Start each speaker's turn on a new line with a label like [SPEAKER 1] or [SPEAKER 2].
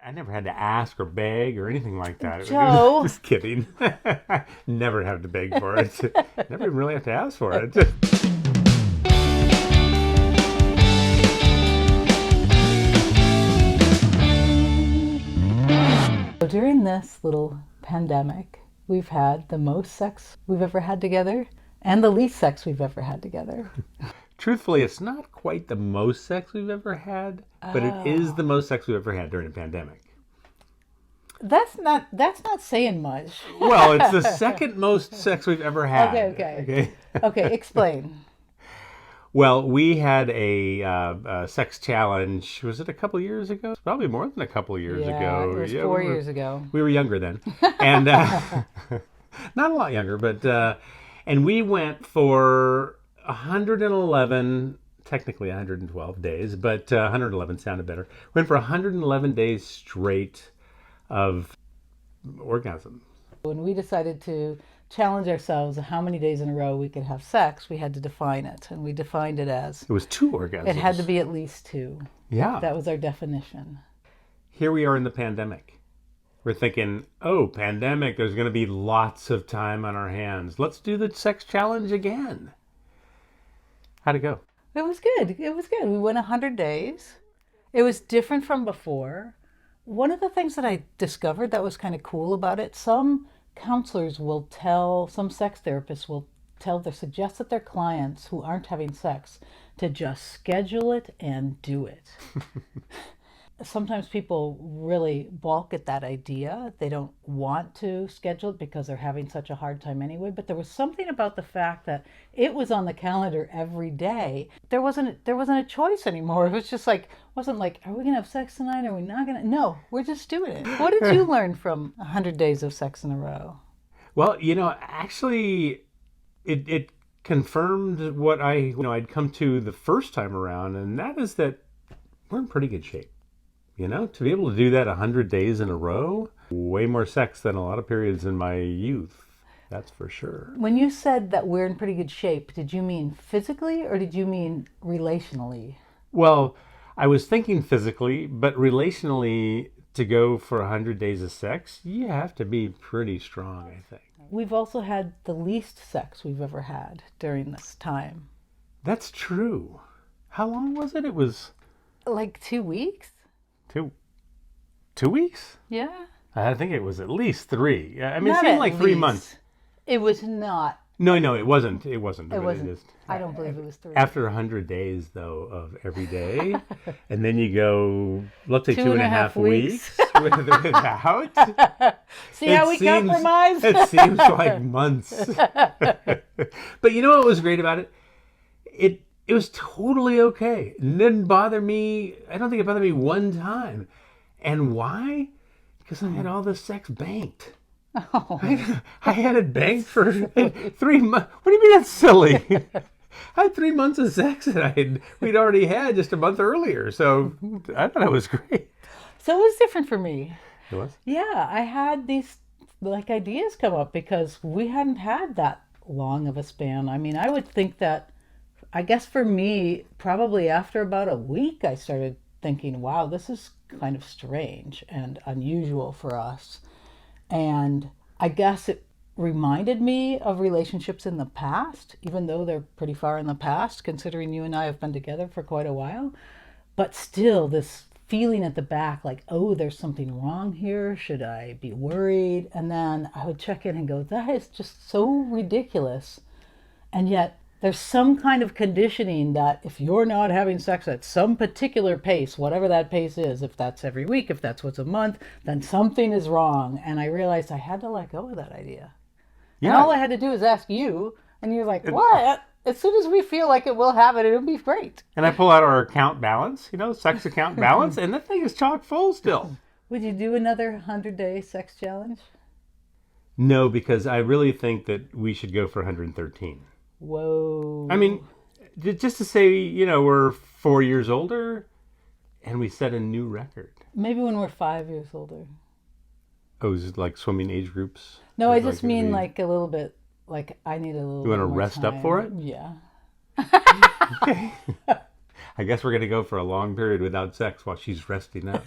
[SPEAKER 1] I never had to ask or beg or anything like that.
[SPEAKER 2] Joe.
[SPEAKER 1] Just kidding. Never had to beg for it. Never even really have to ask for it.
[SPEAKER 2] So during this little pandemic, we've had the most sex we've ever had together and the least sex we've ever had together.
[SPEAKER 1] Truthfully, it's not quite the most sex we've ever had, but it is the most sex we've ever had during a pandemic.
[SPEAKER 2] That's not saying much.
[SPEAKER 1] Well, it's the second most sex we've ever had.
[SPEAKER 2] Okay. Okay, explain.
[SPEAKER 1] Well, we had a sex challenge. Was it a couple years ago? Probably more than a couple years ago.
[SPEAKER 2] It was 4 years ago.
[SPEAKER 1] We were younger then, and not a lot younger, but and we went for 111, technically 112 days, but 111 sounded better. Went for 111 days straight of orgasm.
[SPEAKER 2] When we decided to challenge ourselves how many days in a row we could have sex, we had to define it. And we defined it as
[SPEAKER 1] It was 2 orgasms.
[SPEAKER 2] it had to be at least 2.
[SPEAKER 1] Yeah.
[SPEAKER 2] That was our definition.
[SPEAKER 1] Here we are in the pandemic. We're thinking, oh, pandemic, there's going to be lots of time on our hands. Let's do the sex challenge again. How'd it go?
[SPEAKER 2] It was good. It was good. We went 100 days. It was different from before. One of the things that I discovered that was kind of cool about it, some sex therapists will suggest that their clients who aren't having sex to just schedule it and do it. Sometimes people really balk at that idea. They don't want to schedule it because they're having such a hard time anyway. But there was something about the fact that it was on the calendar every day. There wasn't a choice anymore. It was just like, wasn't like, are we gonna have sex tonight? Are we not gonna? No, we're just doing it. What did you learn from 100 days of sex in a row?
[SPEAKER 1] Well, actually, it confirmed what I'd come to the first time around, and that is that we're in pretty good shape. To be able to do that 100 days in a row, way more sex than a lot of periods in my youth. That's for sure.
[SPEAKER 2] When you said that we're in pretty good shape, did you mean physically or did you mean relationally?
[SPEAKER 1] Well, I was thinking physically, but relationally, to go for 100 days of sex, you have to be pretty strong, I think.
[SPEAKER 2] We've also had the least sex we've ever had during this time.
[SPEAKER 1] That's true. How long was it? It was
[SPEAKER 2] like 2 weeks.
[SPEAKER 1] 2 weeks?
[SPEAKER 2] Yeah.
[SPEAKER 1] I think it was at least 3. I mean,
[SPEAKER 2] Not
[SPEAKER 1] it seemed
[SPEAKER 2] at
[SPEAKER 1] like 3
[SPEAKER 2] least.
[SPEAKER 1] months.
[SPEAKER 2] It was not.
[SPEAKER 1] No, it wasn't. It wasn't.
[SPEAKER 2] It
[SPEAKER 1] But
[SPEAKER 2] wasn't.
[SPEAKER 1] is.
[SPEAKER 2] I don't believe it was 3.
[SPEAKER 1] After 100 days, though, of every day, and then you go, let's say
[SPEAKER 2] 2.5
[SPEAKER 1] weeks without.
[SPEAKER 2] See how we compromise?
[SPEAKER 1] It seems like months. But you know what was great about it? It was totally okay. It didn't bother me. I don't think it bothered me one time. And why? Because I had all this sex banked.
[SPEAKER 2] Oh.
[SPEAKER 1] I had it banked for 3 months. What do you mean that's silly? I had 3 months of sex that we'd already had just a month earlier. So I thought it was great.
[SPEAKER 2] So it was different for me.
[SPEAKER 1] It was?
[SPEAKER 2] Yeah, I had these ideas come up because we hadn't had that long of a span. I mean, I would think that, I guess for me, probably after about a week, I started thinking, wow, this is kind of strange and unusual for us. And I guess it reminded me of relationships in the past, even though they're pretty far in the past, considering you and I have been together for quite a while. But still, this feeling at the back, like, oh, there's something wrong here. Should I be worried? And then I would check in and go, that is just so ridiculous. And yet, there's some kind of conditioning that if you're not having sex at some particular pace, whatever that pace is, if that's every week, if that's once a month, then something is wrong. And I realized I had to let go of that idea. Yeah. And all I had to do is ask you, and you're like, what? As soon as we feel like it, we'll have it. It'll be great.
[SPEAKER 1] And I pull out our account balance, sex account balance, and that thing is chock full still.
[SPEAKER 2] Would you do another 100-day sex challenge?
[SPEAKER 1] No, because I really think that we should go for 113.
[SPEAKER 2] Whoa.
[SPEAKER 1] I mean, just to say, we're 4 years older and we set a new record.
[SPEAKER 2] Maybe when we're 5 years older.
[SPEAKER 1] Oh, is it like swimming age groups?
[SPEAKER 2] No, I just mean like a little bit, like I need a little bit more time.
[SPEAKER 1] You want to rest up for it?
[SPEAKER 2] Yeah.
[SPEAKER 1] Okay. I guess we're going to go for a long period without sex while she's resting up.